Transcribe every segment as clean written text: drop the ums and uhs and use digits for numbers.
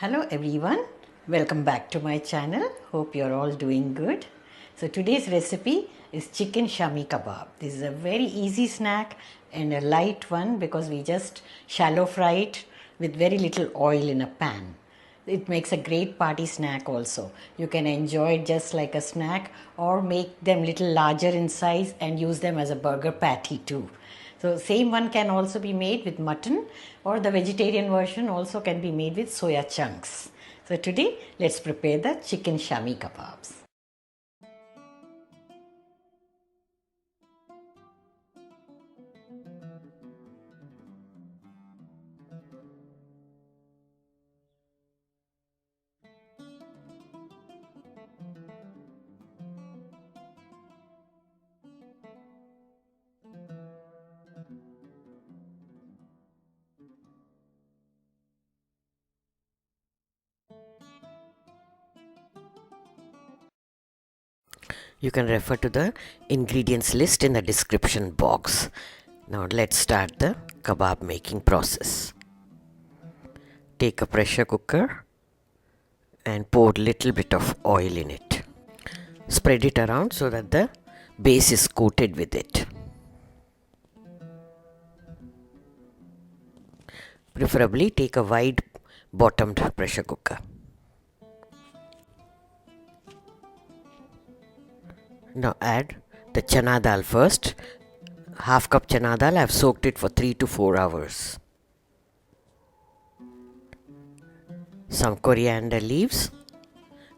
Hello everyone, welcome back to my channel. Hope you're all doing good. So today's recipe is chicken Shami Kabab. This is a very easy snack and a light one because we just shallow fry it with very little oil in a pan. It makes a great party snack also. You can enjoy it just like a snack or make them little larger in size and use them as a burger patty too. So same one can also be made with mutton, or the vegetarian version also can be made with soya chunks. So today let's prepare the chicken Shami Kababs. You can refer to the ingredients list in the description box. Now let's start the kebab making process. Take a pressure cooker and pour little bit of oil in it. Spread it around so that the base is coated with it. Preferably take a wide bottomed pressure cooker. Now add the chana dal first. Half cup chana dal, I have soaked it for 3 to 4 hours. Some coriander leaves,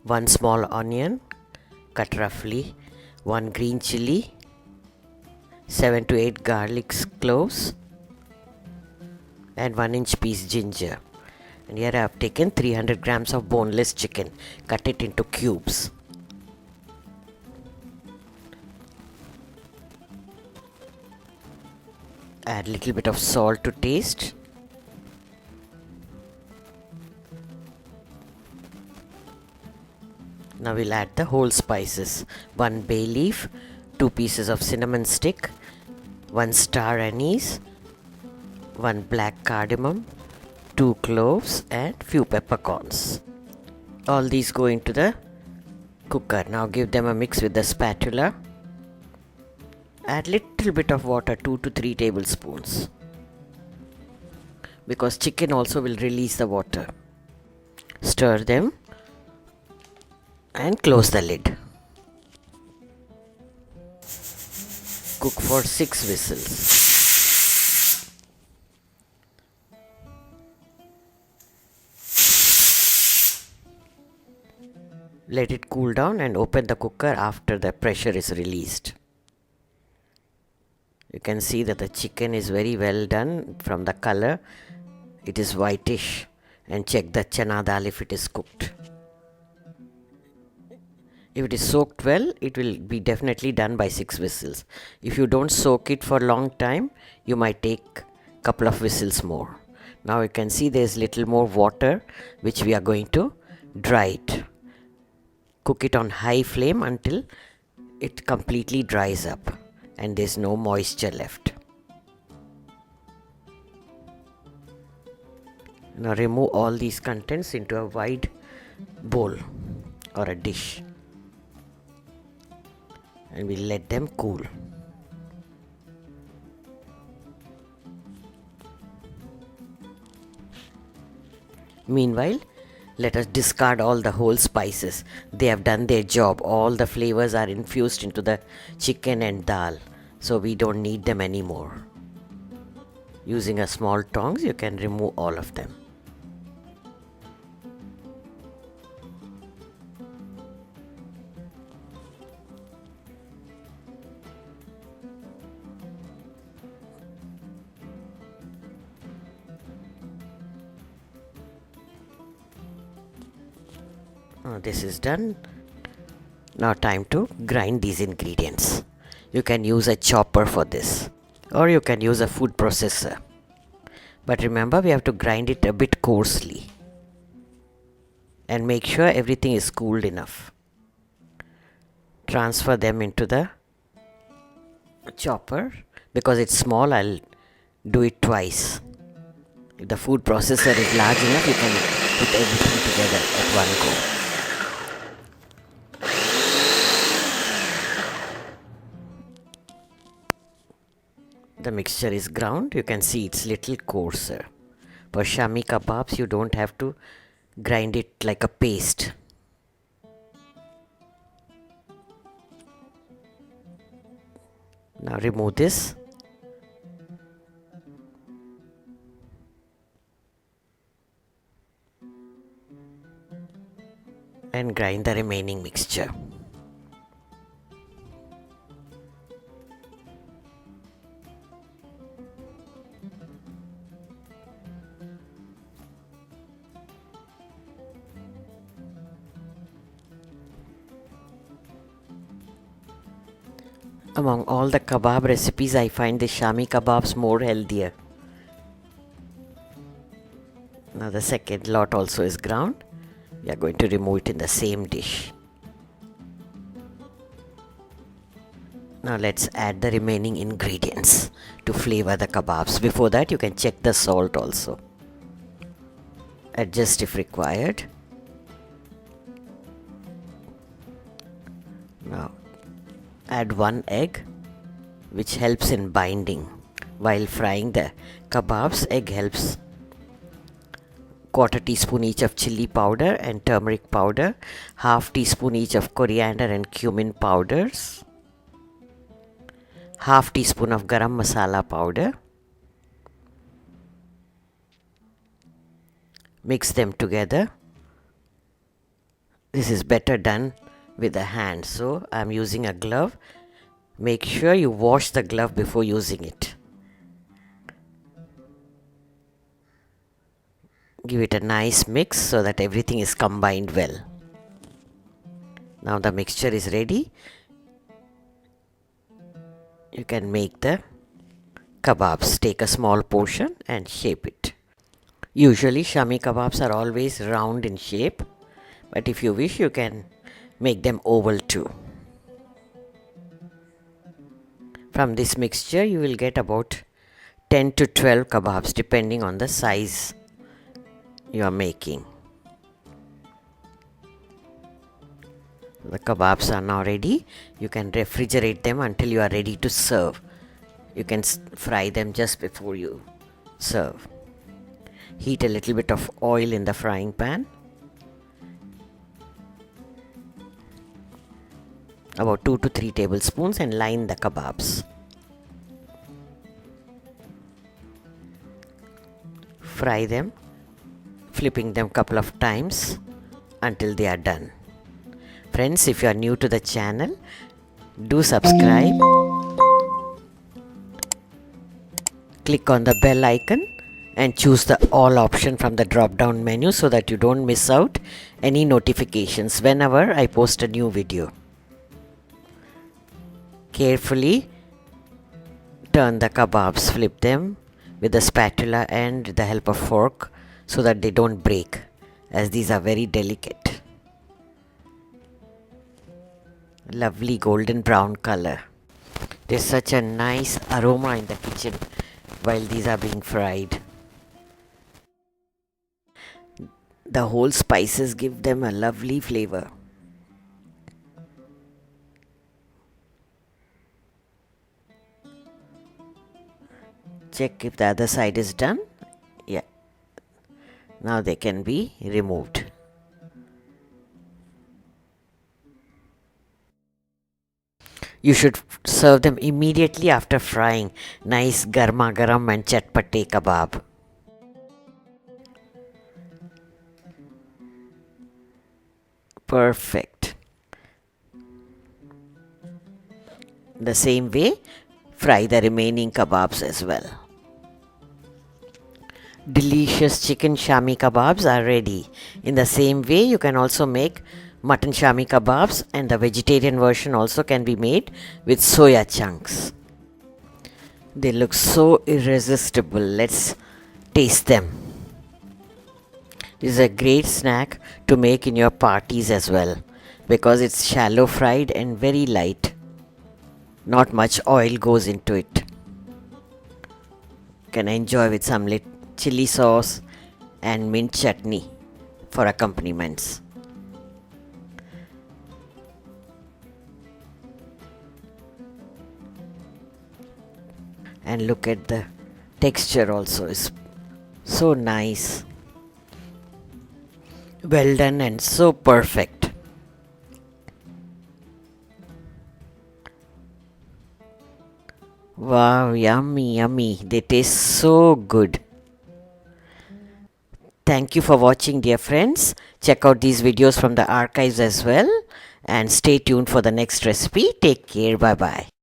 1 small onion cut roughly, 1 green chilli, 7 to 8 garlic cloves and 1-inch piece ginger. And here I have taken 300 grams of boneless chicken. Cut it into cubes. Add little bit of salt to taste. Now we'll add the whole spices. 1 bay leaf, 2 pieces of cinnamon stick, 1 star anise, 1 black cardamom, 2 cloves and few peppercorns. All these go into the cooker. Now give them a mix with the spatula. Add little bit of water, 2 to 3 tablespoons, because chicken also will release the water. Stir them and close the lid. Cook for 6 whistles. Let it cool down and open the cooker after the pressure is released. You can see that the chicken is very well done from the color. It is whitish, and check the chana dal if it is cooked. If it is soaked well, it will be definitely done by 6 whistles. If you don't soak it for a long time, you might take a couple of whistles more. Now you can see there is little more water which we are going to dry it. Cook it on high flame until it completely dries up and there is no moisture left. Now remove all these contents into a wide bowl or a dish and we'll let them cool. Meanwhile, let us discard all the whole spices. They have done their job. All the flavors are infused into the chicken and dal, so we don't need them anymore. Using a small tongs, you can remove all of them. This is done. Now time to grind these ingredients. You can use a chopper for this, or you can use a food processor. But remember, we have to grind it a bit coarsely. And make sure everything is cooled enough. Transfer them into the chopper. Because it's small, I'll do it twice. If the food processor is large enough, you can put everything together at one go. The mixture is ground. You can see it's little coarser. For Shami Kababs, you don't have to grind it like a paste. Now remove this. And grind the remaining mixture. Among all the kebab recipes, I find the Shami Kababs more healthier. Now the second lot also is ground. We are going to remove it in the same dish. Now let's add the remaining ingredients to flavor the kebabs. Before that, you can check the salt also. Adjust if required. Now add 1 egg, which helps in binding. While frying the kebabs, egg helps. 1/4 teaspoon each of chilli powder and turmeric powder, 1/2 teaspoon each of coriander and cumin powders, 1/2 teaspoon of garam masala powder. Mix them together. This is better done with the hand, so I am using a glove. Make sure you wash the glove before using it. Give it a nice mix so that everything is combined well. Now the mixture is ready. You can make the kebabs. Take a small portion and shape it. Usually Shami Kababs are always round in shape, but if you wish, you can make them oval too. From this mixture you will get about 10 to 12 kebabs depending on the size you are making. The kebabs are now ready. You can refrigerate them until you are ready to serve. You can fry them just before you serve. Heat a little bit of oil in the frying pan. About 2 to 3 tablespoons, and line the kebabs. Fry them, flipping them couple of times until they are done. Friends, if you are new to the channel, do subscribe. Click on the bell icon and choose the all option from the drop down menu so that you don't miss out any notifications whenever I post a new video. Carefully turn the kebabs, flip them with the spatula and the help of fork so that they don't break, as these are very delicate. Lovely golden brown color. There's such a nice aroma in the kitchen while these are being fried. The whole spices give them a lovely flavor. Check if the other side is done. Yeah. Now they can be removed. You should serve them immediately after frying. Nice garma garam and chatpate kebab. Perfect. The same way, fry the remaining kebabs as well. Delicious chicken Shami Kababs are ready. In the same way, you can also make mutton Shami Kababs, and the vegetarian version also can be made with soya chunks. They look so irresistible. Let's taste them. This is a great snack to make in your parties as well, because it's shallow fried and very light. Not much oil goes into it. You can enjoy with some chili sauce and mint chutney. for accompaniments. And look at the texture also is so nice. Well done and so perfect. Wow, yummy, yummy. They taste so good. Thank you for watching, dear friends. Check out these videos from the archives as well. And stay tuned for the next recipe. Take care. Bye bye.